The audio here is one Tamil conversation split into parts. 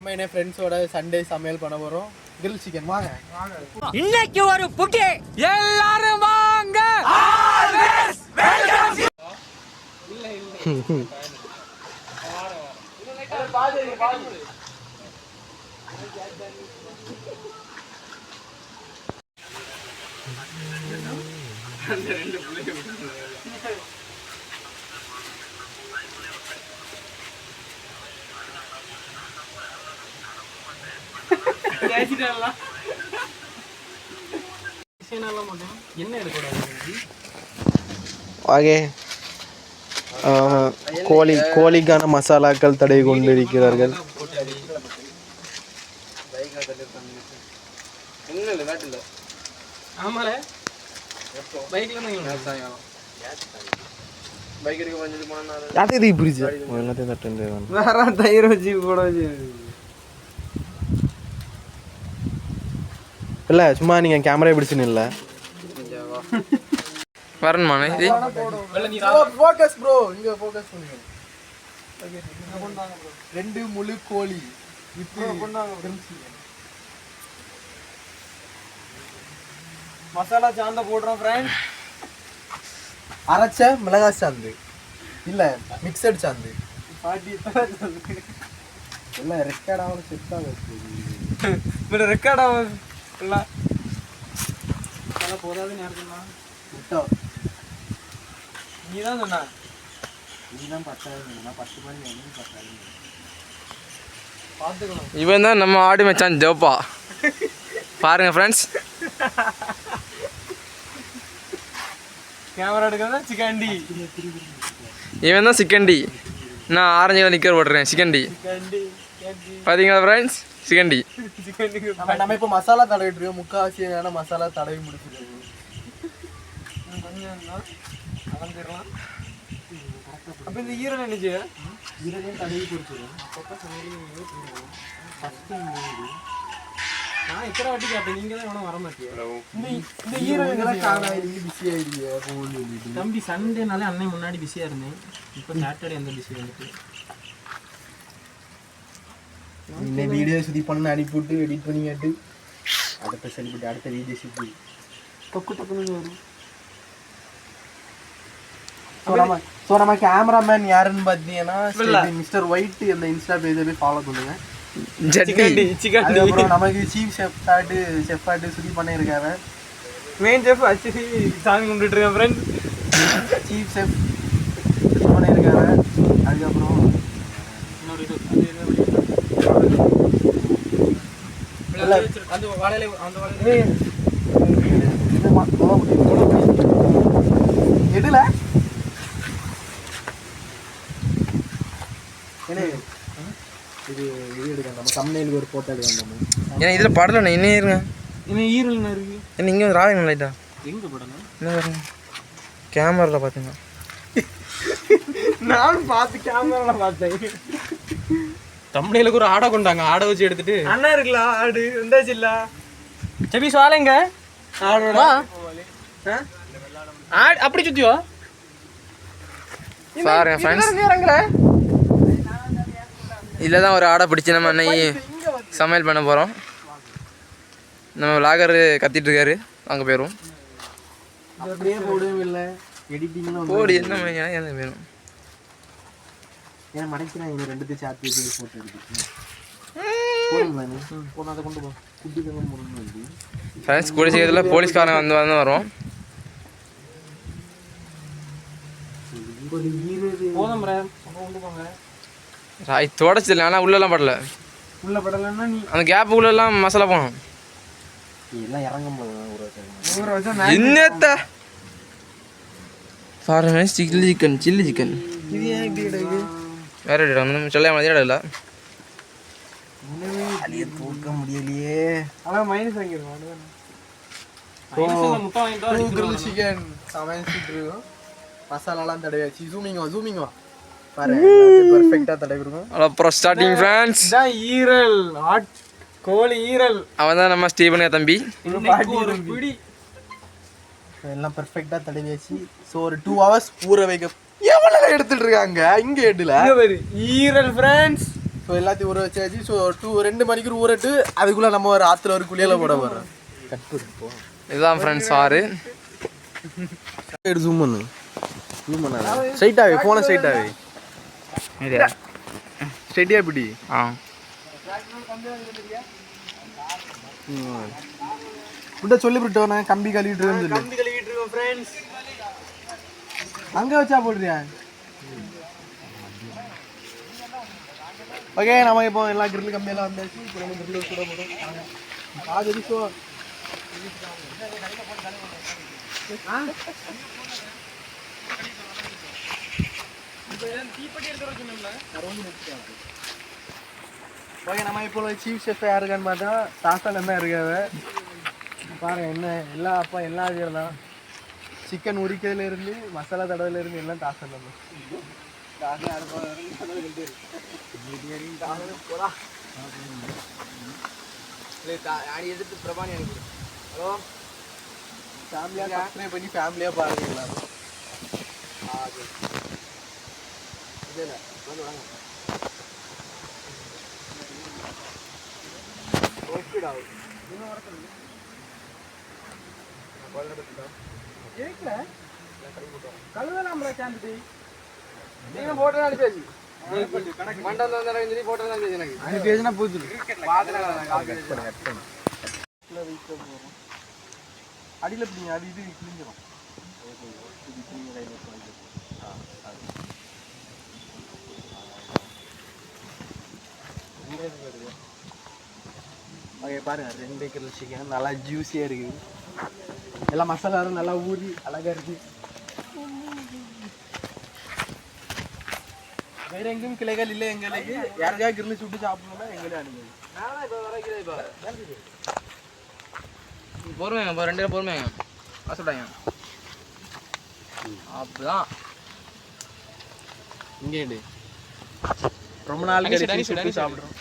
நம்ம ஃப்ரெண்ட்ஸோட சண்டே சமையல் பண்ண போறோம். Grill chicken. வாங்க இன்னைக்கு ஒரு புட்டி எல்லாரும் வாங்க. இல்ல அந்த ரெண்டு புள்ளைய கோழிக்கான மசாலாக்கள் தடவி கொண்டிருக்கிறார்கள். இல்ல சும்மா நீங்க கேமரா பிடிச்சுன்னு இல்ல வரணுமா இது ஃபோக்கஸ் ப்ரோ, இங்க ஃபோக்கஸ் பண்ணுங்க. ரெண்டு முழு கோழி மசாலா சாந்த போடுறோம் ஃப்ரெண்ட்ஸ். அரைச்ச மிளகாய் சாந்து இல்ல மிக்சட் சாந்து இல்ல ரெக்கார்ட் ஆகும் செட் ஆகும் ரெக்கார்ட் ஆகும் இல்ல போதாது நேரத்துனா நீதான் சொன்ன நீதான் 10 மணி பார்த்துக்கணும். இவன் தான் நம்ம ஆடு மச்சான் ஜோப்பா. பாருங்க ஃப்ரெண்ட்ஸ், கேமரா எடுக்கிறதா சிக்கண்டி. இவன் தான் சிக்கண்டி. நான் ஆரஞ்சு நிற்கிற போடுறேன் சிக்கண்டி. பார்த்தீங்களா ஃப்ரெண்ட்ஸ், சிக்கண்டி. நம்ம இப்போ மசாலா தடவிட்டு இருக்கோம். முக்கால்வாசியான மசாலா தடவி முடிச்சிருக்கோம். அப்போ இந்த ஈரல் என்னச்சு ஈரலையும் தடவி கொடுத்துருவோம். நான் இத்தனை வாட்டி கேட்டேன், நீங்க தான் எவனும் வர மாட்டீங்க. இந்த ஈரல் பிஸி ஆயிடுங்க தம்பி. சண்டேனாலே அன்னை முன்னாடி பிஸியா இருந்தேன். இப்போ சாட்டர்டே எந்த பிஸி வந்துட்டு இந்த வீடியோ சுத்தி பண்ண அனுப்பிவிட்டு எடிட் பண்ணி கேட்டு அடுத்த செலிபிரிட்டி அடுத்த வீடியோ சுத்தி டொக்கு டொக்குன்னு வரும். ஸோ நம்ம கேமராமேன் யாருன்னு பார்த்தீங்கன்னா மிஸ்டர் ஒயிட். அந்த இன்ஸ்டா பேஜை போய் ஃபாலோ பண்ணுங்க. அதுக்கப்புறம் நமக்கு சீஃப் செஃப் ஆட்டு சுத்தி பண்ணியிருக்காரு. மெயின் செஃப் ஆக்சுவலி சாமி கும்பிட்டு இருக்கேன் ஃப்ரெண்ட்ஸ். சீஃப் செஃப் பண்ணியிருக்காரு. அதுக்கப்புறம் இன்னொரு இது எதுல இது எடுக்க நம்ம தமிழ்நாட்டுக்கு ஒரு போட்டோ எடுக்கணும். ஏன்னா இதில் படலை இன்னும் இருங்க. இன்னும் ஈரல் இருக்கு. என்ன இங்கே வந்து ராயங்க லைட்டா எங்கே படணும் என்ன வருங்க கேமராவில் பார்த்தீங்கன்னா நானும் பார்த்து கேமராவில் பார்த்தேன். தமிழ்நாட்டுக்கு ஒரு ஆடை கொண்டாங்க. ஆடை வச்சு எடுத்துட்டு அண்ணா இருக்குல்ல ஆடு இருந்தாச்சு இல்ல செபி சுவாலைங்க ஆடோட ஆடு அப்படி சுத்தியோ பாருங்க ஃப்ரெண்ட்ஸ். இதில் தான் ஒரு ஆடை பிடிச்சி நம்ம அன்னைக்கு சமையல் பண்ண போகிறோம். நம்ம விளாகர் கத்திட்டு அங்கே போயிடுவோம். போடு என்ன எனக்கு வேணும். ஏன் மடைக்கிறேன் இங்கே ரெண்டுத்தையும் சேர்த்து போட்டு ஃப்ரெண்ட்ஸ் கூட செய்யறதுல போலீஸ்காரன் வந்து வரும். தொடச்சிடல ஆனால் உள்ளெல்லாம் படலை. உள்ள படலைன்னா நீ அந்த கேப் உள்ளெல்லாம் மசாலா போகணும். எல்லாம் இறங்கும் என்னத்த பாருங்க சில்லி சிக்கன் இது ஏன் இப்படி கிடக்கு வேற நம்ம சொல்ல மாதிரி இல்லை அழிய தூக்க முடியலையே. ஆனால் மைனஸ் வாங்கிடுவோம். சிக்கன் சமைச்சிட்டு இருக்கோம். மசாலாலாம் தடவியாச்சு. ஜூமிங்கா பாரு பெர்ஃபெக்ட்டா தடவிருக்கும். அப்புறம் ஸ்டார்டிங் ஃப்ரெண்ட்ஸ். இதான் ஈரல் கோழி ஈரல். அவன் தான் நம்ம ஸ்டீவன் தம்பி. எல்லாம் பெர்ஃபெக்ட்டா தடவியாச்சு. ஸோ ஒரு 2 hours ஊற வைக்க எவ்வளோ எடுத்துட்டு இருக்காங்க இங்க எடுல ஈரல் ஃப்ரெண்ட்ஸ். ஸோ எல்லாத்தையும் ஊற வச்சாச்சு. ஸோ 2 மணிக்கு ஊறட்டு அதுக்குள்ளே நம்ம ஒரு ஆற்றுல ஒரு குளியலை போட போகிறோம். இதுதான் ஃப்ரெண்ட்ஸ் ஆறு. ஜூம் பண்ணு, ஜூம் பண்ணாத, ஸ்ட்ரைட்டாகவே ஃபோனை ஸ்ட்ரைட்டாகவே ஸ்ட்ரைட்டாக இப்படி. உண்ட சொல்லிவிட்டோம், நான் கம்பி கழுவிட்டு இருக்கோம். கம்பி கழுவிட்டு இருக்கோம் ஃப்ரெண்ட்ஸ். அங்கே வச்சா போடுறியா? ஓகே, நம்ம இப்போ எல்லாம் கிரில் கம்பியெல்லாம் வந்தாச்சு. இப்போ நம்ம கிரில் கூட போகிறோம். ஓகே, நம்ம இப்போ சீஃப் ஷெஃப் யாருக்கான்னு பார்த்தா தாசன் தான் இருக்காவ. பாருங்க என்ன எல்லா எல்லா இதுவும் தான். சிக்கன் உரிக்கிறதுலேருந்து மசாலா தடவையிலேருந்து எல்லாம் தாசன் தான். ஹலோ, ஃபேமிலியாக சப்ஸ்கிரைப் பண்ணி ஃபேமிலியாக பாருங்க எல்லாரும். இல்லை வாங்க அடியில் பிடிங்க, அது இது கிழிஞ்சிடும். ஓகே பாருங்க, 2 கிரில் சிக்கன் நல்லா ஜூஸியாக இருக்குது. எல்லாம் மசாலாவும் நல்லா ஊறி அழகாக இருக்குது. வேறு எங்கேயும் கிளைகள் இல்லை எங்களுக்கு. யாருக்காக கிரில் சுட்டு சாப்பிடணும்னா எங்களே அனுமதி. பொறுமைங்க, இப்போ 2 பேரும் பொறுமைங்க, கஷ்டப்படாங்க. அப்படிதான் இங்கே ரொம்ப நாள் கழிச்சு சுட்டு சாப்பிட்றோம்.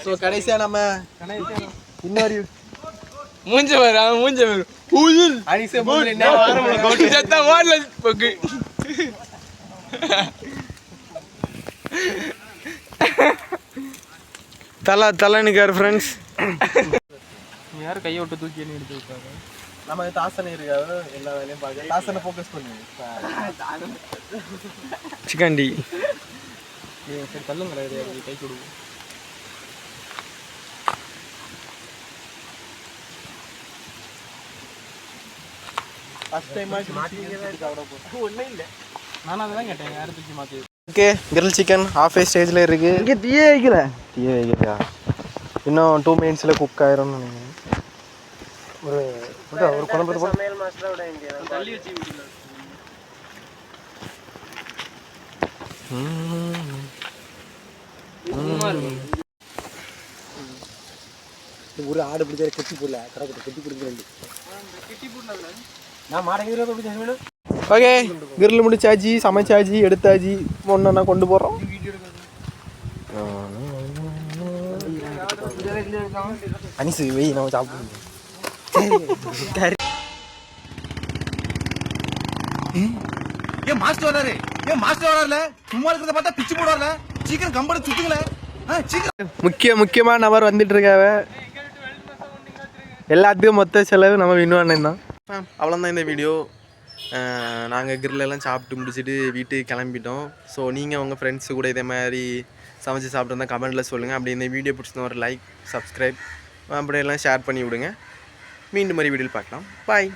ஸோ கடைசியாக நம்ம இன்னொரு மூஞ்ச பாரு, அவன் மூஞ்ச பாரு. தலைனுக்காரு ஃப்ரெண்ட்ஸ். யாரும் கையை விட்டு தூக்கி என்ன எடுத்து வைப்பாங்க. நம்ம தாசனை இருக்காது, எல்லா வேலையும் பார்க்க தாசனை ஃபோக்கஸ் பண்ணுங்க. சிக்கன் டீ சரி தள்ளுங்க, கை கொடுக்கும். ஃபர்ஸ்ட் டைம் ஒன்றும் இல்லை, நானும் அதை தான் கேட்டேன், யாரும் தூக்கி மாற்றி. ஓகே, கிரில் சிக்கன் ஹாஃப் ஸ்டேஜில் இருக்குது. இங்கே தீயே வைக்கலையா? இன்னும் 2 மினிட்ஸில் குக் ஆயிரும்னு நினைக்கிறேன். ஒரு குழம்பு சமையல் மாஸ்டரோட தள்ளி வச்சு ஒரு ஆடு பிடிச்ச கட்டி போடல, கரெக்டாக கட்டி பிடிக்கிறது. நான் மாடங்கிறது. ஓகே, கிரில் முடிச்சாச்சு, சமைச்சாச்சு, எடுத்தாச்சு, ஒன்றா கொண்டு போகிறோம். அனிசு வெய், நம்ம சாப்பிடுவோம். ஏன் மாஸ்டர் வராரு? மாஸ்டர் வராருல, சும்மா இருக்கிறத பார்த்தா பிச்சு போடுவார்ல. சீக்கிரம் கம்பெனி சுத்துங்களே. முக்கியமான நபர் வந்துட்டு இருக்காவ. எல்லாத்துக்கும் மொத்த செலவு நம்ம வின்வானன் தான். அவ்வளோதான் இந்த வீடியோ. நாங்கள் கிரிலெல்லாம் சாப்பிட்டு முடிச்சுட்டு வீட்டுக்கு கிளம்பிட்டோம். ஸோ நீங்கள் உங்கள் ஃப்ரெண்ட்ஸு கூட இதே மாதிரி சமைச்சு சாப்பிட்ருந்தா கமெண்ட்டில் சொல்லுங்கள். அப்படி இந்த வீடியோ பிடிச்சிருந்தா ஒரு லைக், சப்ஸ்கிரைப் அப்படியெல்லாம் ஷேர் பண்ணி விடுங்க. மீண்டும் மாதிரி வீடியோவில் பார்க்கலாம். பாய்.